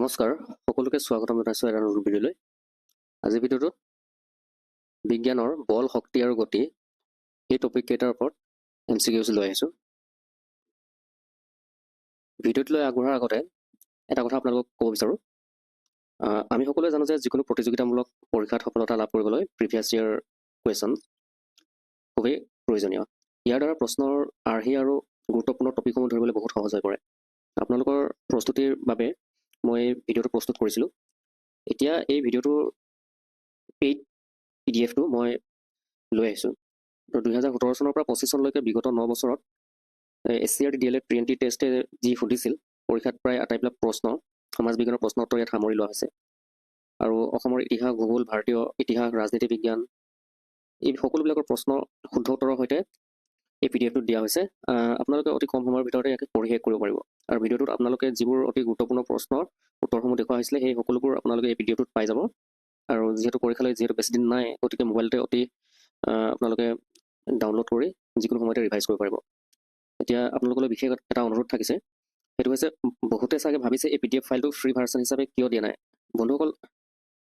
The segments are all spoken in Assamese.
নমস্কাৰ সকলোকে স্বাগতম জনাইছোঁ এটা নতুন ভিডিঅ'লৈ। আজি ভিডিঅ'টোত বিজ্ঞানৰ বল, শক্তি আৰু গতি এই টপিক কেইটাৰ ওপৰত MCQs লৈ আহিছোঁ। ভিডিঅ'টোলৈ আগবঢ়াৰ আগতে এটা কথা আপোনালোকক ক'ব বিচাৰোঁ। আমি সকলোৱে জানো যে যিকোনো প্ৰতিযোগিতামূলক পৰীক্ষাত সফলতা লাভ কৰিবলৈ প্ৰিভিয়াছ ইয়াৰ কুৱেশ্যন খুবেই প্ৰয়োজনীয়। ইয়াৰ দ্বাৰা প্ৰশ্নৰ আৰ্হি আৰু গুৰুত্বপূৰ্ণ টপিকসমূহ ধৰিবলৈ বহুত সহজ হৈ পৰে। আপোনালোকৰ প্ৰস্তুতিৰ বাবে মই এই ভিডিঅ'টো প্ৰস্তুত কৰিছিলোঁ। এতিয়া এই ভিডিঅ'টোৰ পেইড PDF-টো মই লৈ আহিছোঁ। 2017 চনৰ পৰা 25 চনলৈকে বিগত 9 বছৰত SCRT DLED প্ৰি-এণ্ট্ৰি টেষ্টে যি সুধিছিল পৰীক্ষাত প্ৰায় আটাইবিলাক প্ৰশ্ন সমাজ বিজ্ঞানৰ প্ৰশ্ন উত্তৰ ইয়াত সামৰি লোৱা হৈছে। আৰু অসমৰ ইতিহাস, ভূগোল, ভাৰতীয় ইতিহাস, ৰাজনীতি বিজ্ঞান এই সকলোবিলাকৰ প্ৰশ্ন শুদ্ধ উত্তৰৰ সৈতে এই PDF-টোত দিয়া হৈছে। আপোনালোকে অতি কম সময়ৰ ভিতৰতে ইয়াকে পঢ়ি শেষ কৰিব পাৰিব। আৰু ভিডিঅ'টোত আপোনালোকে যিবোৰ অতি গুৰুত্বপূৰ্ণ প্ৰশ্নৰ উত্তৰসমূহ দেখুওৱা হৈছিলে সেই সকলোবোৰ আপোনালোকে এই ভিডিঅ'টোত পাই যাব। আৰু যিহেতু পৰীক্ষালৈ বেছি দিন নাই, গতিকে মোবাইলতে অতি আপোনালোকে ডাউনলোড কৰি যিকোনো সময়তে ৰিভাইজ কৰিব পাৰিব। এতিয়া আপোনালোকলৈ বিশেষ এটা অনুৰোধ থাকিছে, সেইটো হৈছে বহুতে চাগে ভাবিছে এই PDF ফাইলটো ফ্ৰী ভাৰ্চন হিচাপে কিয় দিয়া নাই। বন্ধুসকল,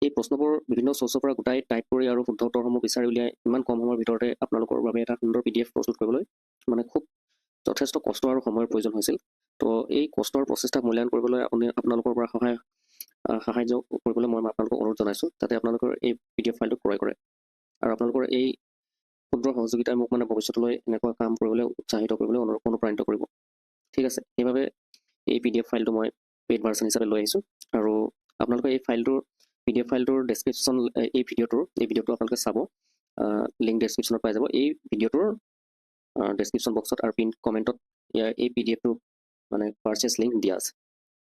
এই প্ৰশ্নবোৰ বিভিন্ন চ'ৰ্চৰ পৰা গোটাই টাইপ কৰি আৰু শুদ্ধ উত্তৰসমূহ বিচাৰি উলিয়াই ইমান কম সময়ৰ ভিতৰতে আপোনালোকৰ বাবে এটা সুন্দৰ PDF প্ৰস্তুত কৰিবলৈ মানে খুব যথেষ্ট কষ্ট আৰু সময়ৰ প্ৰয়োজন হৈছিল। তো এই কষ্টৰ প্ৰচেষ্টাক মূল্যায়ন কৰিবলৈ আপোনালোকৰ পৰা সাহায্য কৰিবলৈ মই আপোনালোকক অনুৰোধ জনাইছোঁ, যাতে আপোনালোকৰ এই PDF ফাইলটো ক্ৰয় কৰে। আৰু আপোনালোকৰ এই ক্ষুদ্ৰ সহযোগিতাই মোক মানে ভৱিষ্যতলৈ এনেকুৱা কাম কৰিবলৈ উৎসাহিত কৰিবলৈ অনুপ্ৰাণিত কৰিব। ঠিক আছে, সেইবাবে এই PDF ফাইলটো মই পেইড ভাৰ্চন হিচাপে লৈ আহিছোঁ। আৰু আপোনালোকে এই PDF ফাইলটোৰ ডেছক্ৰিপশ্যন এই ভিডিঅ'টো আপোনালোকে চাব, লিংক ডেছক্ৰিপশ্যনত পাই যাব। এই ভিডিঅ'টোৰ ডেছক্ৰিপশ্যন বক্সত আৰু পিন কমেণ্টত এই PDF-টো মানে পাৰ্চেছ লিংক দিয়া আছে।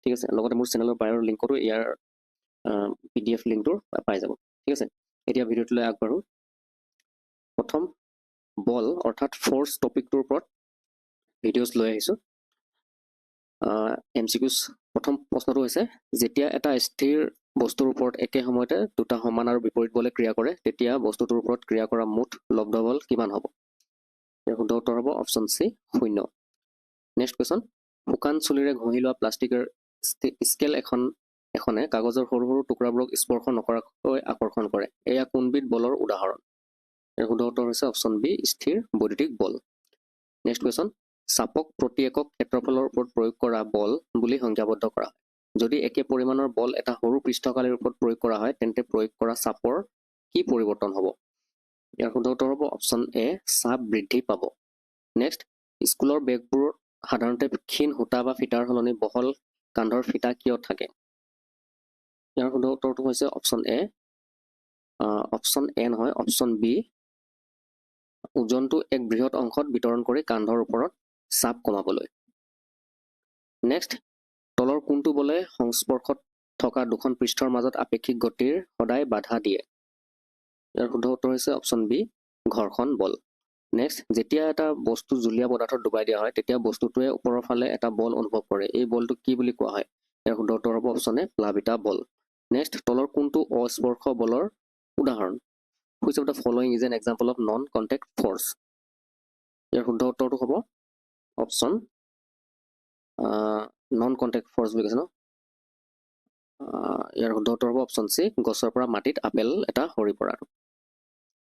ঠিক আছে, লগতে মোৰ চেনেলৰ বায়'ৰ লিংকতো ইয়াৰ PDF লিংকটো পাই যাব। ঠিক আছে, এতিয়া ভিডিঅ'টোলৈ আগবাঢ়োঁ। প্ৰথম বল অৰ্থাৎ ফ'ৰ্চ টপিকটোৰ ওপৰত ভিডিঅ'ছ লৈ আহিছোঁ। MCQs প্ৰথম প্ৰশ্নটো হৈছে, যেতিয়া এটা স্থিৰ বস্তুৰ ওপৰত একে সময়তে দুটা সমান আৰু বিপৰীত বলে ক্ৰিয়া কৰে তেতিয়া বস্তুটোৰ ওপৰত ক্ৰিয়া কৰা মুঠ লব্ধ বল কিমান হ'ব? ইয়াৰ শুদ্ধ উত্তৰ হ'ব অপশ্যন চি, 0। নেক্সট কুৱেশ্যন, শুকান চুলিৰে ঘঁহি লোৱা প্লাষ্টিকৰ স্কেল এখনে কাগজৰ সৰু সৰু টুকুৰাবোৰক স্পৰ্শ নকৰাকৈ আকৰ্ষণ কৰে। এয়া কোনবিধ বলৰ উদাহৰণ? ইয়াৰ শুদ্ধ উত্তৰ হৈছে অপশ্যন বি, স্থিৰ বৈদ্যুতিক বল। নেক্সট কুৱেশ্যন, চাপক প্ৰতি একক ক্ষেত্ৰফলৰ ওপৰত প্ৰয়োগ কৰা বল বুলি সংজ্ঞাবদ্ধ কৰা হয়। যদি একে পৰিমাণৰ বল এটা সৰু পৃষ্ঠকালিৰ ওপৰত প্ৰয়োগ কৰা হয় তেন্তে প্ৰয়োগ কৰা চাপৰ কি পৰিৱৰ্তন হ'ব? ইয়াৰ শুদ্ধ উত্তৰ হ'ব অপশ্যন এ, চাপ বৃদ্ধি পাব। নেক্সট, স্কুলৰ বেগবোৰত সাধাৰণতে ক্ষীণ সূতা বা ফিটাৰ সলনি বহল কান্ধৰ ফিটা কিয় থাকে? ইয়াৰ শুদ্ধ উত্তৰটো হৈছে অপশ্যন এ নহয়, অপশ্যন বি, ওজনটো এক বৃহৎ অংশত বিতৰণ কৰি কান্ধৰ ওপৰত চাপ কমাবলৈ। নেক্সট, তলৰ কোনটো বলে সংস্পৰ্শত থকা দুখন পৃষ্ঠৰ মাজত আপেক্ষিক গতিৰ সদায় বাধা দিয়ে? ইয়াৰ শুদ্ধ উত্তৰ হৈছে অপশ্যন বি, ঘৰ্ষণ বল। নেক্সট, যেতিয়া এটা বস্তু জুলীয়া পদাৰ্থত ডুবাই দিয়া হয় তেতিয়া বস্তুটোৱে ওপৰৰ ফালে এটা বল অনুভৱ কৰে। এই বলটো কি বুলি কোৱা হয়? ইয়াৰ শুদ্ধ উত্তৰ হ'ব option A, Plabita ball. Next, তলৰ কোনটো অস্পৰ্শ বলৰ উদাহৰণ? Which of the following is an example of non-contact force? ইয়াৰ শুদ্ধ উত্তৰটো হ'ব অপশ্যন নন কণ্টেক্ট ফৰ্চ বুলি কৈছে ন? ইয়াৰ শুদ্ধ উত্তৰ হ'ব অপশ্যন চি, গছৰ পৰা মাটিত আপেল এটা সৰি পৰাটো।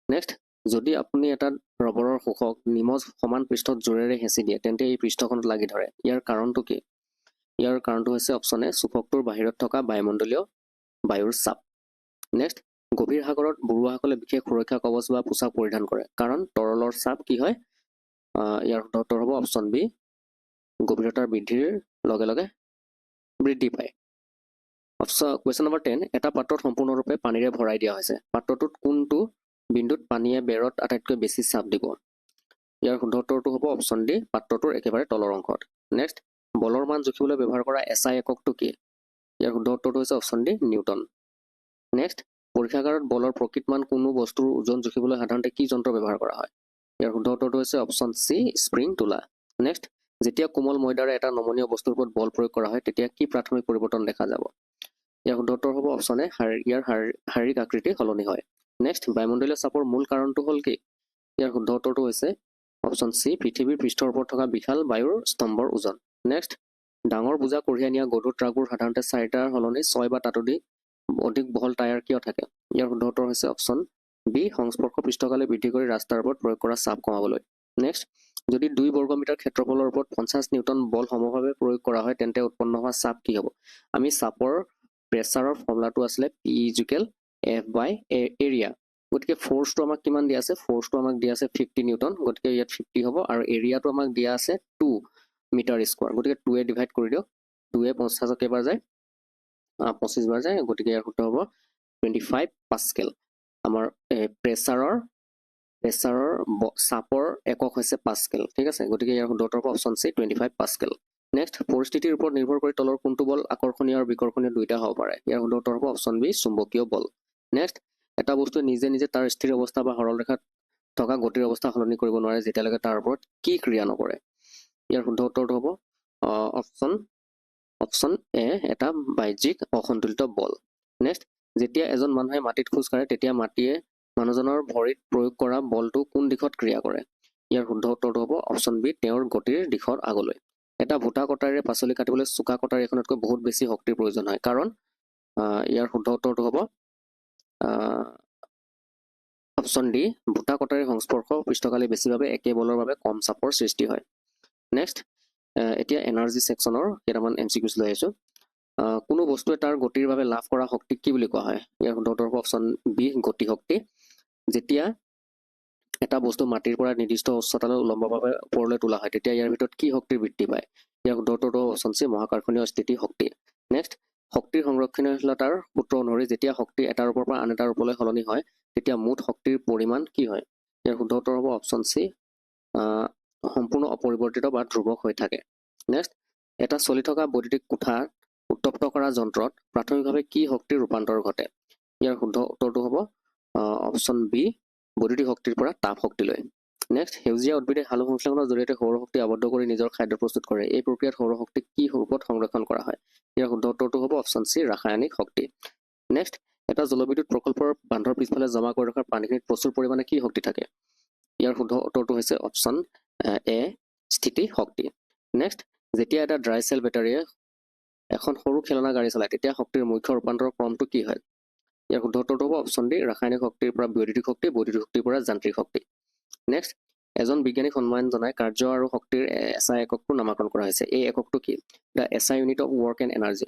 নেক্সট, যদি আপুনি এটা ৰবৰৰ শোষক নিমজ সমান পৃষ্ঠত জোৰেৰে হেঁচি দিয়ে তেন্তে এই পৃষ্ঠখনত লাগি ধৰে। ইয়াৰ কাৰণটো কি? ইয়াৰ কাৰণটো হৈছে অপশ্যন এ, চুফকটোৰ বাহিৰত থকা বায়ুমণ্ডলীয় বায়ুৰ চাপ। নেক্সট, গভীৰ সাগৰত বুৰুৱাসকলে বিশেষ সুৰক্ষা কৱচ বা পোছাক পৰিধান কৰে কাৰণ তৰলৰ চাপ কি হয়? ইয়াৰ শুদ্ধ উত্তৰ হ'ব অপশ্যন বি, গভীৰতাৰ বৃদ্ধিৰ লগে লগে বৃদ্ধি পায়। কুৱেশ্যন নম্বৰ 10, এটা পাত্ৰত সম্পূৰ্ণৰূপে পানীৰে ভৰাই দিয়া হৈছে। পাত্ৰটোত কোনটো বিন্দুত পানীয়ে বেৰত আটাইতকৈ বেছি চাপ দিব? ইয়াৰ শুদ্ধ উত্তৰটো হ'ব অপশ্যন ডি, পাত্ৰটোৰ একেবাৰে তলৰ অংশত। নেক্সট, বলৰ মান জুখিবলৈ ব্যৱহাৰ কৰা SI এককটো কি? ইয়াৰ শুদ্ধ উত্তৰটো হৈছে অপশ্যন ডি, নিউটন। নেক্সট, পৰীক্ষাগাৰত বলৰ প্ৰকৃত মান কোনো বস্তুৰ ওজন জুখিবলৈ সাধাৰণতে কি যন্ত্ৰ ব্যৱহাৰ কৰা হয়? ইয়াৰ শুদ্ধ উত্তৰটো হৈছে অপশ্যন চি, স্প্ৰিং তোলা। নেক্সট, যেতিয়া কোমল ময়দাৰে এটা নমনীয় বস্তুৰ ওপৰত বল প্ৰয়োগ কৰা হয় তেতিয়া কি প্ৰাথমিক পৰিৱৰ্তন দেখা যাব? ইয়াৰ শুদ্ধ উত্তৰ হ'ব অপশ্যন এ, ইয়াৰ শাৰীৰিক আকৃতি সলনি হয়। নেক্সট, বায়ুমণ্ডলীয় চাপৰ মূল কাৰণটো হ'ল কি? ইয়াৰ শুদ্ধ উত্তৰটো হৈছে অপশ্যন চি, পৃথিৱীৰ পৃষ্ঠৰ ওপৰত থকা বিশাল বায়ুৰ স্তম্ভৰ ওজন। নেক্সট, ডাঙৰ বোজা কঢ়িয়াই নিয়া গধুৰ ট্ৰাকবোৰ সাধাৰণতে 4টাৰ সলনি 6 বা তাতোধিক অধিক বহল টায়াৰ কিয় থাকে? ইয়াৰ শুদ্ধ উত্তৰ হৈছে অপশ্যন বি, সংস্পৰ্শ পৃষ্ঠকালি বৃদ্ধি কৰি ৰাস্তাৰ ওপৰত প্ৰয়োগ কৰা চাপ কমাবলৈ। নেক্সট, যদি 2 বৰ্গমিটাৰ ক্ষেত্ৰফলৰ ওপৰত 50 নিউটন বল সমভাৱে প্ৰয়োগ কৰা হয় তেন্তে উৎপন্ন হোৱা চাপ কি হ'ব? আমি চাপৰ প্ৰেছাৰৰ ফৰ্মুলাটো আছিলে P=F/এৰিয়া। গতিকে ফ'ৰ্চটো আমাক কিমান দিয়া আছে? ফ'ৰ্চটো আমাক দিয়া আছে 50 নিউটন, গতিকে ইয়াত 50 হ'ব আৰু এৰিয়াটো আমাক দিয়া আছে 2 মিটাৰ স্কোৱাৰ, গতিকে 2 ডিভাইড কৰি দিয়ক। 2 50 কেইবাৰ যায়? 25 বাৰ যায়, গতিকে ইয়াৰ শুদ্ধ হ'ব 25 পাস্কেল। আমাৰ প্ৰেছাৰৰ চাপৰ একক হৈছে পাস্কেল, ঠিক আছে, গতিকে ইয়াৰ শুদ্ধ উত্তৰ হ'ব অপশ্যন চি 25 পাস্কেল। নেক্সট, পৰিস্থিতিৰ ওপৰত নিৰ্ভৰ কৰি তলৰ কোনটো বল আকৰ্ষণীয় আৰু বিকৰ্ষণীয় দুইটা হ'ব পাৰে? ইয়াৰ শুদ্ধ উত্তৰ হ'ব অপশ্যন বি, চুম্বকীয় বল। নেক্সট, এটা বস্তুৱে নিজে নিজে তাৰ স্থিৰ অৱস্থা বা সৰল ৰেখাত থকা গতিৰ অৱস্থা সলনি কৰিব নোৱাৰে যেতিয়ালৈকে তাৰ ওপৰত কি ক্ৰিয়া নকৰে? ইয়াৰ শুদ্ধ উত্তৰটো হ'ব অপশ্যন এ, এটা বাহ্যিক অসন্তুলিত বল। নেক্সট, যেতিয়া এজন মানুহে মাটিত খোজ কাঢ়ে তেতিয়া মাটিয়ে মানুহজনৰ ভৰিত প্ৰয়োগ কৰা বলটো কোন দিশত ক্ৰিয়া কৰে? ইয়াৰ শুদ্ধ উত্তৰটো হ'ব অপশ্যন বি, তেওঁৰ গতিৰ দিশৰ আগলৈ। এটা ভোটা কটাৰীৰে পাচলি কাটিবলৈ চোকা কটাৰী এখনতকৈ বহুত বেছি শক্তিৰ প্ৰয়োজন হয়, কাৰণ ইয়াৰ শুদ্ধ উত্তৰটো হ'ব অপশ্যন ডি, ভোটা কটাৰীৰ সংস্পৰ্শ পৃষ্ঠকালি বেছিভাৱে একে বলৰ বাবে কম চাপৰ সৃষ্টি হয়। নেক্সট, এতিয়া এনাৰ্জি ছেকশ্যনৰ কেইটামান MCQs লৈ আহিছোঁ। কোনো বস্তুৱে তাৰ গতিৰ বাবে লাভ কৰা শক্তিক কি বুলি কোৱা হয়? ইয়াৰ শুদ্ধ উত্তৰ হ'ব অপশ্যন বি, গতি শক্তি। যেতিয়া এটা বস্তু মাটিৰ পৰা নিৰ্দিষ্ট উচ্চতালৈ উলম্বভাৱে ওপৰলৈ তোলা হয় তেতিয়া ইয়াৰ ভিতৰত কি শক্তিৰ বৃদ্ধি পায়? ইয়াৰ শুদ্ধ উত্তৰটো অপশ্যন চি, মহাকৰ্ষণীয় স্থিতি শক্তি। নেক্সট, শক্তিৰ সংৰক্ষণশীলতাৰ সূত্ৰ অনুসৰি যেতিয়া শক্তি এটাৰ ওপৰৰ পৰা আন এটাৰ ওপৰলৈ সলনি হয় তেতিয়া মুঠ শক্তিৰ পৰিমাণ কি হয়? ইয়াৰ শুদ্ধ উত্তৰ হ'ব অপশ্যন চি, সম্পূৰ্ণ অপৰিৱৰ্তিত বা ধ্ৰুৱক হৈ থাকে। নেক্সট, এটা চলি থকা বৈদ্যুতিক কোঠা উত্তপ্ত কৰা যন্ত্ৰত প্ৰাথমিকভাৱে কি শক্তিৰ ৰূপান্তৰ ঘটে? ইয়াৰ শুদ্ধ উত্তৰটো হ'ব অপশ্যন বি, বৈদ্যুতিক শক্তিৰ পৰা তাপ শক্তিলৈ। নেক্সট, সেউজীয়া উদ্ভিদে সালোক সংশ্লেষণৰ জৰিয়তে সৌৰশক্তি আবদ্ধ কৰি নিজৰ খাদ্য প্ৰস্তুত কৰে। এই প্ৰক্ৰিয়াত সৌৰশক্তিক কি ৰূপত সংৰক্ষণ কৰা হয়? ইয়াৰ শুদ্ধ উত্তৰটো হ'ব অপশ্যন চি, ৰাসায়নিক শক্তি। নেক্সট, এটা জলবিদ্যুৎ প্ৰকল্পৰ বান্ধৰ পিছফালে জমা কৰি ৰখা পানীখিনিত প্ৰচুৰ পৰিমাণে কি শক্তি থাকে? ইয়াৰ শুদ্ধ উত্তৰটো হৈছে অপশ্যন এ, স্থিতি শক্তি। নেক্সট, যেতিয়া এটা ড্ৰাই চেল বেটাৰীয়ে এখন সৰু খেলনা গাড়ী চলায় তেতিয়া শক্তিৰ মুখ্য ৰূপান্তৰ ক্ৰমটো কি হয়? ইয়াৰ শুদ্ধ উত্তৰটো হ'ব অপশ্যন ডি, ৰাসায়নিক শক্তিৰ পৰা বৈদ্যুতিক শক্তি, বৈদ্যুতিক শক্তিৰ পৰা যান্ত্ৰিক শক্তি। নেক্সট, এজন বিজ্ঞানীক সন্মান জনাই কাৰ্য আৰু শক্তিৰ SI এককটো নামাকৰণ কৰা হৈছে। এই এককটো কি? The SI unit of work and energy.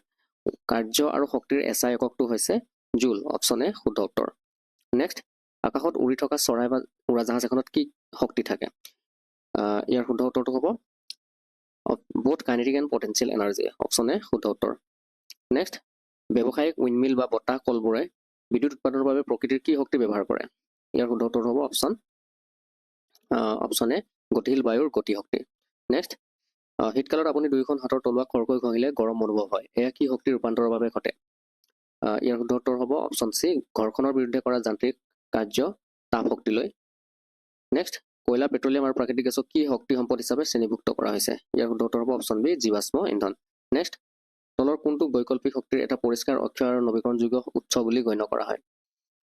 কাৰ্য আৰু শক্তিৰ SI এককটো হৈছে জুল, অপশ্যন এ শুদ্ধ উত্তৰ। নেক্সট, আকাশত উৰি থকা চৰাই বা উৰাজাহাজ এখনত কি শক্তি থাকে? ইয়াৰ শুদ্ধ উত্তৰটো হ'ব both kinetic and potential energy, option A শুদ্ধ উত্তৰ। নেক্সট, ব্যৱসায়িক উইণ্ডমিল বা বতাহ কলবোৰে বিদ্যুৎ উৎপাদনৰ বাবে প্ৰকৃতিৰ কি শক্তি ব্যৱহাৰ কৰে? ইয়াৰ শুদ্ধ উত্তৰ হ'ব অপশ্যন এ, গতিশীল বায়ুৰ গতি শক্তি। নেক্সট, শীতকালত আপুনি দুয়োখন হাতৰ তলুৱা খৰকৈ ঘঁহিলে গৰম অনুভৱ হয়, এয়া কি শক্তিৰ ৰূপান্তৰৰ বাবে ঘটে? ইয়াৰ শুদ্ধ উত্তৰ হ'ব অপশ্যন চি, ঘৰ্ষণৰ বিৰুদ্ধে কৰা যান্ত্ৰিক কাৰ্য তাপ শক্তিলৈ। নেক্সট, কয়লা, পেট্ৰলিয়াম আৰু প্ৰাকৃতিক গেছক কি শক্তি সম্পদ হিচাপে শ্ৰেণীভুক্ত কৰা হৈছে? ইয়াৰ শুদ্ধ উত্তৰ হ'ব অপশ্যন বি, জীৱাশ্ম ইন্ধন। নেক্সট, তলৰ কোনটোক বৈকল্পিক শক্তিৰ এটা পৰিষ্কাৰ, অক্ষয় আৰু নৱীকৰণযোগ্য উৎস বুলি গণ্য কৰা হয়?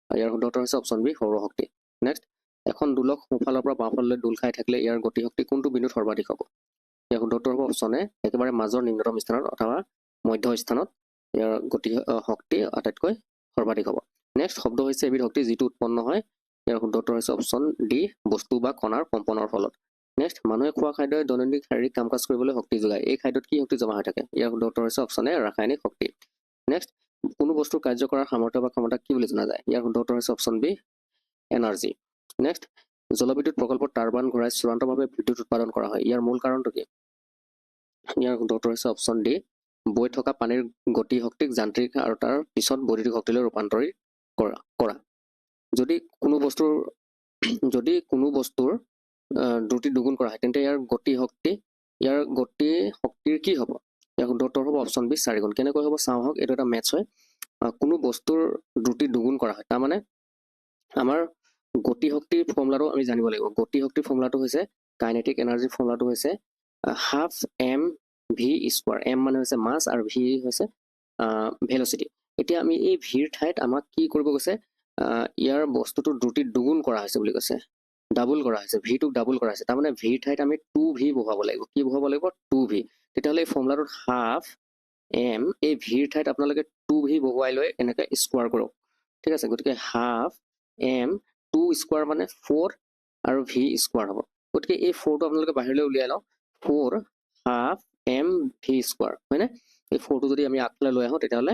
ইয়াৰ শুদ্ধ উত্তৰ হৈছে অপশ্যন বি, সৌৰশক্তি। নেক্সট, এখন দোলক সোঁফালৰ পৰা বাওঁফাললৈ দোল খাই থাকিলে ইয়াৰ গতিশক্তি কোনটো বিন্দুত সৰ্বাধিক হ'ব? ইয়াৰ শুদ্ধ উত্তৰ হ'ব অপশ্যন এ, একেবাৰে মাজৰ নিম্নতম স্থানত অথবা মধ্য স্থানত ইয়াৰ গতি শক্তি আটাইতকৈ সৰ্বাধিক হ'ব। নেক্সট, শব্দ হৈছে এবিধ শক্তি যিটো উৎপন্ন হয়। ইয়াৰ শুদ্ধ উত্তৰ হৈছে অপশ্যন ডি, বস্তু বা কণাৰ কম্পনৰ ফলত। নেক্সট, মানুহে খোৱা খাদ্যই দৈনন্দিন শাৰীৰিক কাম কাজ কৰিবলৈ শক্তি যোগায়। এই খাদ্যত কি শক্তি জমা হৈ থাকে? ইয়াৰ শুদ্ধ উত্তৰ হৈছে অপশ্যন এ, ৰাসায়নিক শক্তি। নেক্সট, কোনো বস্তুৰ কাৰ্য কৰাৰ সামৰ্থ্য বা ক্ষমতাক কি বুলি জনা যায়? ইয়াৰ শুদ্ধ উত্তৰ হৈছে অপশ্যন বি, এনাৰ্জি। নেক্সট, জলবিদ্যুৎ প্ৰকল্পত টাৰবাইন ঘূৰাই চূড়ান্তভাৱে বিদ্যুৎ উৎপাদন কৰা হয়, ইয়াৰ মূল কাৰণটো কি? ইয়াৰ শুদ্ধ উত্তৰ হৈছে অপশ্যন ডি, বৈ থকা পানীৰ গতি শক্তিক যান্ত্ৰিক আৰু তাৰ পিছত বৈদ্যুতিক শক্তিলৈ ৰূপান্তৰিত কৰা। যদি কোনো বস্তুৰ দ্ৰুতি দুগুণ কৰা হয় তেন্তে ইয়াৰ গতি শক্তিৰ কি হ'ব? ইয়াৰ শুদ্ধ উত্তৰ হ'ব অপশ্যন বি, 4 গুণ। কেনেকৈ হ'ব চাওঁ আহক, এইটো এটা মেথছ হয়। কোনো বস্তুৰ দ্ৰুতি দুগুণ কৰা হয়, তাৰমানে আমাৰ গতি শক্তিৰ ফৰ্মুলাটো আমি জানিব লাগিব। গতি শক্তিৰ ফৰ্মুলাটো হৈছে, কাইনেটিক এনাৰ্জিৰ ফৰ্মুলাটো হৈছে হাফ mv স্কোৱাৰ। m মানে হৈছে মাছ আৰু v হৈছে ভেলচিটি। এতিয়া আমি এই ভিৰ ঠাইত আমাক কি কৰিব কৈছে? ইয়াৰ বস্তুটো দ্ৰুতি দুগুণ কৰা হৈছে বুলি কৈছে, ডাবুল কৰা হৈছে, ভিটোক ডাবুল কৰা হৈছে। তাৰমানে ভিৰ ঠাইত আমি 2v বহাব লাগিব। কি বহাব লাগিব? 2v। তেতিয়াহ'লে এই ফৰ্মুলাটোত হাফ এম এই ভিৰ ঠাইত আপোনালোকে 2v বহুৱাই লৈ এনেকৈ স্কোৱাৰ কৰক ঠিক আছে গতিকে হাফ এম 2 স্কোৱাৰ মানে 4 আৰু v স্কোৱাৰ হ'ব গতিকে এই 4টো আপোনালোকে বাহিৰলৈ উলিয়াই লওক 4 হাফ এম ভি স্কোৱাৰ হয়নে এই 4টো যদি আমি আগফালে লৈ আহোঁ তেতিয়াহ'লে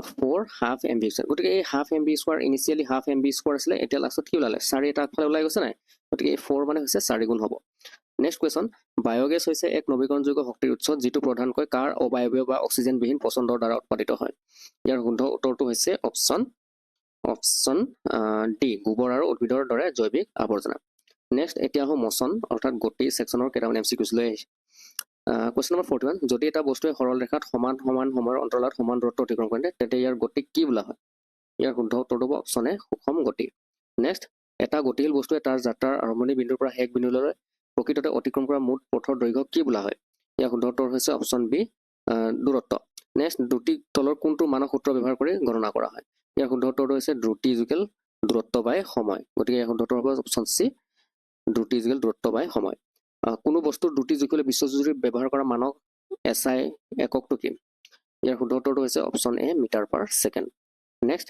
4 হাফ এম ভি স্কোৱাৰ গতিকে এই half M V square initially half M V square আছিলে এতিয়া লাষ্টত কি ওলালে 4 এটা আগফালে ওলাই গৈছে নাই গতিকে এই 4 মানে হৈছে 4 গুণ হ'ব নেক্সট কুৱেশ্যন বায়োগেছ হৈছে এক নৱীকৰণযোগ্য শক্তিৰ উৎস যিটো প্ৰধানকৈ কাৰ অবায়বীয় বা অক্সিজেনবিহীন পচন্দৰ দ্বাৰা উৎপাদিত হয় ইয়াৰ শুদ্ধ উত্তৰটো হৈছে অপশ্যন ডি গোবৰ আৰু উদ্ভিদৰ দৰে জৈৱিক আৱৰ্জনা নেক্সট এতিয়া আহোঁ মচন অৰ্থাৎ গতি ছেকশ্যনৰ কেইটামান MCQs লৈ আহিছে কুৱেশ্যন নম্বৰ 41 যদি এটা বস্তুৱে সৰল ৰেখাত সমান সময়ৰ অন্তৰালত সমান দূৰত্ব অতিক্ৰম কৰে তেন্তে ইয়াৰ গতিক কি বোলা হয় ইয়াৰ শুদ্ধ উত্তৰটো হ'ব অপশ্যন এ সুষম গতি নেক্সট এটা গতিশীল বস্তুৱে তাৰ যাত্ৰাৰ আৰম্ভণি বিন্দুৰ পৰা শেষ বিন্দুলৈ প্ৰকৃততে অতিক্ৰম কৰা মুঠ পথৰ দৈৰ্ঘ্য কি বোলা হয় ইয়াৰ শুদ্ধ উত্তৰ হৈছে অপশ্যন বি দূৰত্ব নেক্সট দ্ৰুতি তলৰ কোনটো মানক সূত্ৰ ব্যৱহাৰ কৰি গণনা কৰা হয় ইয়াৰ শুদ্ধ উত্তৰটো হৈছে দ্ৰুতি ইকুৱেল দূৰত্ব বাই সময় গতিকে ইয়াৰ শুদ্ধ উত্তৰ হ'ব অপশ্যন চি দ্ৰুতি ইকুৱেল দূৰত্ব বাই সময় কোনো বস্তুৰ দ্ৰুতি জুখিবলৈ বিশ্বজুৰি ব্যৱহাৰ কৰা মানক SI এককটো কি ইয়াৰ শুদ্ধ উত্তৰটো হৈছে option A metre per second next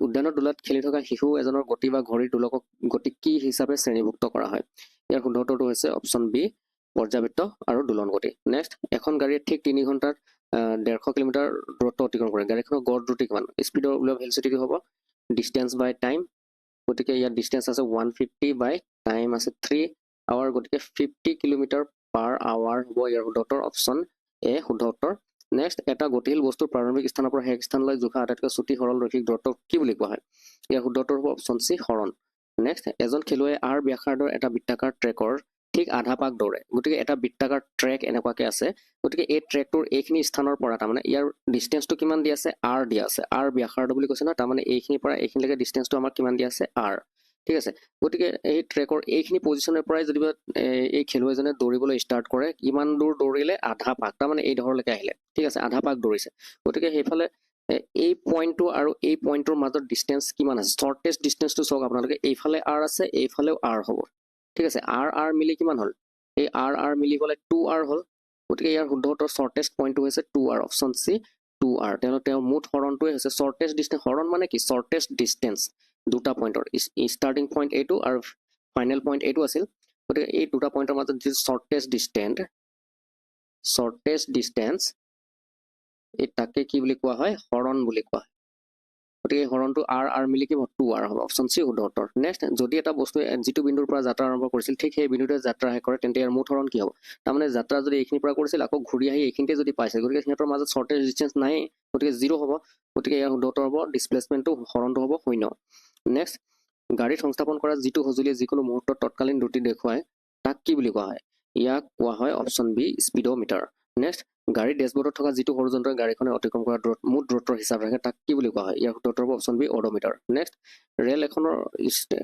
উদ্যানৰ দোলাত খেলি থকা শিশু এজনৰ গতি বা ঘড়ীৰ দোলকক গতি কি হিচাপে শ্ৰেণীভুক্ত কৰা হয় ইয়াৰ শুদ্ধ উত্তৰটো হৈছে অপশ্যন বি পৰ্যাবৃত্ত আৰু দোলন গতি নেক্সট এখন গাড়ীয়ে ঠিক 3 ঘণ্টাত 150 কিলোমিটাৰ দূৰত্ব অতিক্ৰম কৰে গাড়ীখনৰ গড় দ্ৰুতি কিমান স্পীডৰ উলিওৱা ভেলচিটি হ'ব ডিষ্টেঞ্চ বাই টাইম গতিকে ইয়াত ডিষ্টেঞ্চ আছে 150 বাই টাইম আছে 3 আৱাৰ গতিকে 50 কিলোমিটাৰ পাৰ আৱাৰ হ'ব ইয়াৰ শুদ্ধ উত্তৰ অপশ্যন এ শুদ্ধ উত্তৰ নেক্সট এটা গতিশীল বস্তুৰ প্ৰাৰম্ভিক স্থানৰ পৰা শেষ স্থানলৈ জোখা আটাইতকৈ চুটি সৰল ৰৈখিক দূৰত্ব কি বুলি কোৱা হয় ইয়াৰ শুদ্ধ উত্তৰ হ'ব অপশ্যন চি হৰণ নেক্সট এজন খেলুৱৈয়ে আৰ ব্যাসাৰ্ধৰ এটা বৃত্তাকাৰ ট্ৰেকৰ ঠিক আধা পাক দৌৰে গতিকে এটা বৃত্তাকাৰ ট্ৰেক এনেকুৱাকৈ আছে গতিকে এই ট্ৰেকটোৰ এইখিনি স্থানৰ পৰা তাৰমানে ইয়াৰ ডিষ্টেঞ্চটো কিমান দিয়া আছে আৰ দিয়া আছে আৰ ব্যাসাৰ্ধ বুলি কৈছে নহয় তাৰমানে এইখিনিৰ পৰা এইখিনিলৈকে ডিষ্টেঞ্চটো আমাক কিমান দিয়া আছে আৰ ঠিক আছে গতিকে এই ট্ৰেকৰ এইখিনি পজিশ্যনৰ পৰাই যদি এই খেলুৱৈজনে দৌৰিবলৈ ষ্টাৰ্ট কৰে কিমান দূৰ দৌৰিলে আধা পাক তাৰমানে এই ডখৰলৈকে আহিলে ঠিক আছে আধা পাক দৌৰিছে গতিকে সেইফালে এই পইণ্টটো আৰু এই পইণ্টটোৰ মাজত ডিষ্টেঞ্চ কিমান আছে শ্বৰ্টেষ্ট ডিষ্টেঞ্চটো চাওক আপোনালোকে এইফালে আৰ আছে এইফালেও আৰ হ'ব ঠিক আছে আৰ মিলি কিমান হ'ল এই আৰ মিলি গ'লে 2r হ'ল গতিকে ইয়াৰ শুদ্ধ উত্তৰ শ্বৰ্টেষ্ট পইণ্টটো হৈছে 2r অপশ্যন চি 2r তেওঁৰ মুঠ হৰণটোৱে হৈছে শ্বৰ্টেষ্ট ডিষ্টেঞ্চ হৰণ মানে কি শ্বৰ্টেষ্ট ডিষ্টেঞ্চ দুটা পইণ্টৰ ষ্টাৰ্টিং পইণ্ট এইটো আৰু ফাইনেল পইণ্ট এইটো আছিল গতিকে এই দুটা পইণ্টৰ মাজত যি শ্বৰ্টেষ্ট ডিষ্টেঞ্চ এই তাকে কি বুলি কোৱা হয় হৰণ বুলি কোৱা হয় গতিকে হৰণটো আৰ মিলি কি 2r হ'ব অপশ্যন চি শুদ্ধ উত্তৰ নেক্সট যদি এটা বস্তুৱে যিটো বিন্দুৰ পৰা যাত্ৰা আৰম্ভ কৰিছিল ঠিক সেই বিন্দুতে যাত্ৰা শেষ কৰে তেন্তে ইয়াৰ মুঠ হৰণ কি হ'ব তাৰমানে যাত্ৰা যদি এইখিনিৰ পৰা কৰিছিল আকৌ ঘূৰি আহি এইখিনিতে যদি পাইছে গতিকে সিহঁতৰ মাজত শ্বৰ্টেষ্ট ডিষ্টেঞ্চ নাই গতিকে 0 হ'ব গতিকে ইয়াৰ শুদ্ধ উত্তৰ হ'ব ডিছপ্লেচমেণ্টটো হৰণটো হ'ব 0 নেক্সট গাড়ীত সংস্থাপন কৰা যিটো সঁজুলিয়ে যিকোনো মুহূৰ্তত তৎকালীন দ্ৰুতি দেখুৱায় তাক কি বুলি কোৱা হয় ইয়াক কোৱা হয় অপশ্যন বি স্পীডোমিটাৰ নেক্সট গাড়ীৰ ডেছবৰ্ডত থকা যিটো সৰু যন্ত্ৰই গাড়ীখনে অতিক্ৰম কৰা মুঠ দূৰত্বৰ হিচাপ ৰাখে তাক কি বুলি কোৱা হয় ইয়াৰ শুদ্ধ উত্তৰ হ'ব অপশ্যন বি অডোমিটাৰ নেক্সট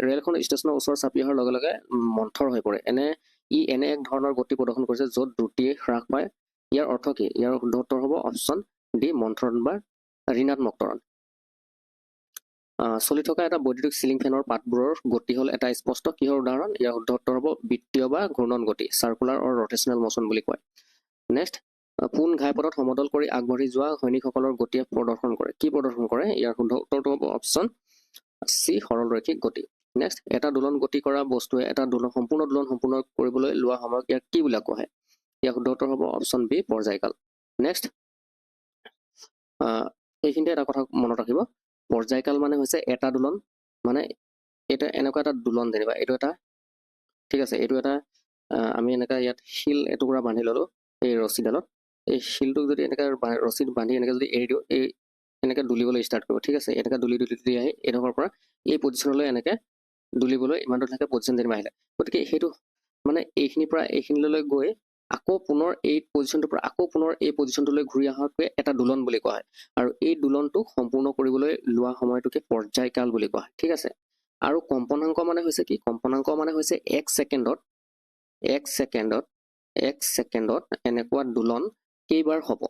ৰেলখন ষ্টেচনৰ ওচৰ চাপি অহাৰ লগে লগে মন্থৰ হৈ পৰে এনে এক ধৰণৰ গতি প্ৰদৰ্শন কৰিছে য'ত দ্ৰুতি হ্ৰাস পায় ইয়াৰ অৰ্থ কি ইয়াৰ শুদ্ধ উত্তৰ হ'ব অপশ্যন ডি মন্থৰণ বা ঋণাত্মক ত্বৰণ চলি থকা এটা বৈদ্যুতিক চিলিং ফেনৰ পাতবোৰৰ গতি হ'ল এটা স্পষ্ট কিহৰ উদাহৰণ ইয়াৰ শুদ্ধ উত্তৰ হ'ব বৃত্তীয় বা ঘূৰ্ণন গতি চাৰ্কুলাৰ অৰ ৰটেশ্যনেল মচন বুলি কয় নেক্সট পোন ঘাইপথত সমদল কৰি আগবাঢ়ি যোৱা সৈনিকসকলৰ গতিয়ে প্ৰদৰ্শন কৰে কি প্ৰদৰ্শন কৰে ইয়াৰ শুদ্ধ উত্তৰটো হ'ব অপশ্যন চি সৰল ৰৈখিক গতি নেক্সট এটা দোলন গতি কৰা বস্তুৱে এটা সম্পূৰ্ণ দোলন সম্পূৰ্ণ কৰিবলৈ লোৱা সময়ক ইয়াক কি বুলি কোৱা হয় ইয়াৰ শুদ্ধ উত্তৰ হ'ব অপশ্যন বি পৰ্যায়কাল নেক্সট এইখিনিতে এটা কথা মনত ৰাখিব পৰ্যায়কাল মানে হৈছে এটা দোলন মানে এটা এনেকুৱা এটা দোলন যেনিবা এইটো এটা ঠিক আছে এইটো এটা আমি এনেকুৱা ইয়াত শিল এটুকুৰা বান্ধি ল'লোঁ এই ৰছীডালত এই শিলটোক যদি এনেকৈ ৰছীত বান্ধি এনেকৈ যদি এৰি দিওঁ এই এনেকৈ দুলিবলৈ ষ্টাৰ্ট কৰিব ঠিক আছে এনেকৈ দুলি আহি এইডোখৰ পৰা এই পজিশ্যনলৈ এনেকৈ দুলিবলৈ ইমান দূৰলৈকে পজিশ্যন যেনিবা আহিলে গতিকে সেইটো মানে এইখিনিৰ পৰা এইখিনিলৈ গৈ আকৌ পুনৰ এই পজিশ্যনটোৰ পৰা আকৌ পুনৰ এই পজিশ্যনটোলৈ ঘূৰি অহাটোৱে এটা দোলন বুলি কোৱা হয় আৰু এই দোলনটোক সম্পূৰ্ণ কৰিবলৈ লোৱা সময়টোকে পৰ্যায়কাল বুলি কোৱা হয় ঠিক আছে আৰু কম্পনাংক মানে হৈছে কি কম্পনাংক মানে হৈছে এক ছেকেণ্ডত এনেকুৱা দোলন কেইবাৰ হ'ব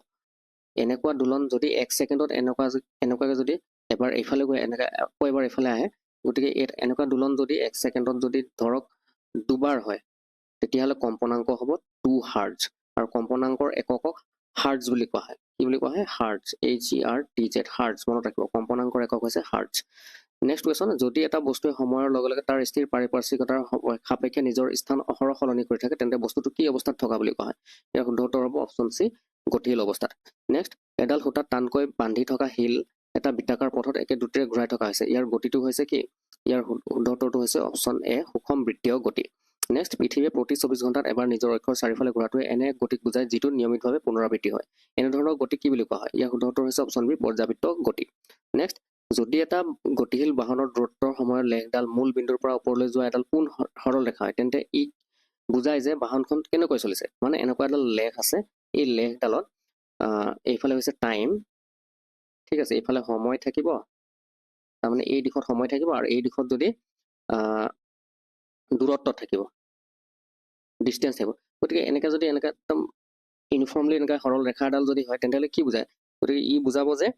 এনেকুৱা দোলন যদি এক ছেকেণ্ডত এনেকুৱাকৈ যদি এবাৰ এইফালে গৈ এনেকৈ আকৌ এবাৰ এইফালে আহে গতিকে এনেকুৱা দোলন যদি এক ছেকেণ্ডত যদি ধৰক দুবাৰ হয় তেতিয়াহ'লে কম্পনাংক হ'ব 2 হাৰ্জ আৰু কম্পনাংকৰ এককক হাৰ্টজ বুলি কোৱা হয় কি বুলি কোৱা হয় হাৰ্টজ HERTZ হাৰ্টজ মনত ৰাখিব কম্পনাংকৰ একক হৈছে হাৰ্টজ নেক্সট কুৱেশ্যন যদি এটা বস্তুৱে সময়ৰ লগে লগে তাৰ স্থিৰ পাৰিপাৰ্শ্বিকতাৰ সাপেক্ষে নিজৰ স্থান অহৰহ সলনি কৰি থাকে তেন্তে বস্তুটো কি অৱস্থাত থকা বুলি কোৱা হয় ইয়াৰ শুদ্ধ উত্তৰ হ'ব অপশ্যন চি গতিশীল অৱস্থাত নেক্সট এডাল সূতাত টানকৈ বান্ধি থকা শিল এটা বৃত্তাকাৰ পথত একে দ্ৰুতিৰে ঘূৰাই থকা হৈছে ইয়াৰ গতিটো হৈছে কি ইয়াৰ শুদ্ধ উত্তৰটো হৈছে অপশ্যন এ সুষম বৃত্তীয় গতি নেক্সট পৃথিৱীয়ে প্ৰতি 24 ঘণ্টাত এবাৰ নিজৰ অক্ষৰ চাৰিওফালে ঘূৰাটোৱে এনে গতিক বুজায় যিটো নিয়মিতভাৱে পুনৰাবৃত্তি হয় এনেধৰণৰ গতি কি বুলি কোৱা হয় ইয়াৰ শুদ্ধ উত্তৰ হৈছে অপশ্যন বি পৰ্যাবৃত্ত গতি নেক্সট যদি এটা গতিশীল বাহনৰ দূৰত্বৰ সময়ত লেখডাল মূল বিন্দুৰ পৰা ওপৰলৈ যোৱা এডাল পোন সৰল ৰেখা হয় তেন্তে ই বুজায় যে বাহনখন কেনেকৈ চলিছে মানে এনেকুৱা এডাল লেখ আছে এই লেখডালত এইফালে হৈছে টাইম ঠিক আছে এইফালে সময় থাকিব তাৰমানে এই দিশত সময় থাকিব আৰু এই দিশত যদি দূৰত্ব থাকিব ডিষ্টেন্স থাকিব গতিকে এনেকৈ যদি এনেকৈ একদম ইউনিফৰ্মলি এনেকৈ সৰল ৰেখা এডাল যদি হয় তেন্তে কি বুজায় গতিকে ই বুজাব যে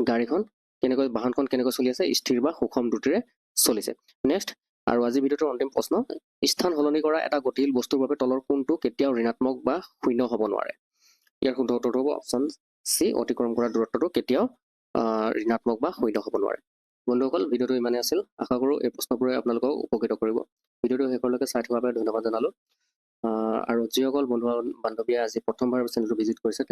গাড়ীখন কেনেকৈ বাহনখন কেনেকৈ চলি আছে স্থিৰ বা সুষম দ্ৰুতিৰে চলিছে নেক্সট আৰু আজি ভিডিঅ'টোৰ অন্তিম প্ৰশ্ন স্থান সলনি কৰা এটা গতিশীল বস্তুৰ বাবে তলৰ কোণটো কেতিয়াও ঋণাত্মক বা শূন্য হ'ব নোৱাৰে ইয়াৰ শুদ্ধ উত্তৰটো হ'ব অপশ্যন চি অতিক্ৰম কৰা দূৰত্বটো কেতিয়াও ঋণাত্মক বা শূন্য হ'ব নোৱাৰে বন্ধুসকল ভিডিঅ'টো ইমানেই আছিল আশা কৰোঁ এই প্ৰশ্নবোৰে আপোনালোকক উপকৃত কৰিব ভিডিঅ'টো শেষলৈকে চাই থকাৰ বাবে ধন্যবাদ জনালোঁ আৰু যিসকল বন্ধু বান্ধৱীয়ে আজি প্ৰথমবাৰ চেনেলটো ভিজিট কৰিছে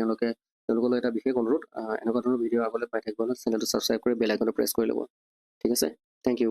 তেওঁলোকলৈ এটা বিশেষ অনুৰোধ এনেকুৱা ধৰণৰ ভিডিঅ' আগলৈ পাই থাকিবলৈ চেনেলটো ছাবস্ক্ৰাইব কৰি বেল আইকনটো প্ৰেছ কৰি ল'ব ঠিক আছে থেংক ইউ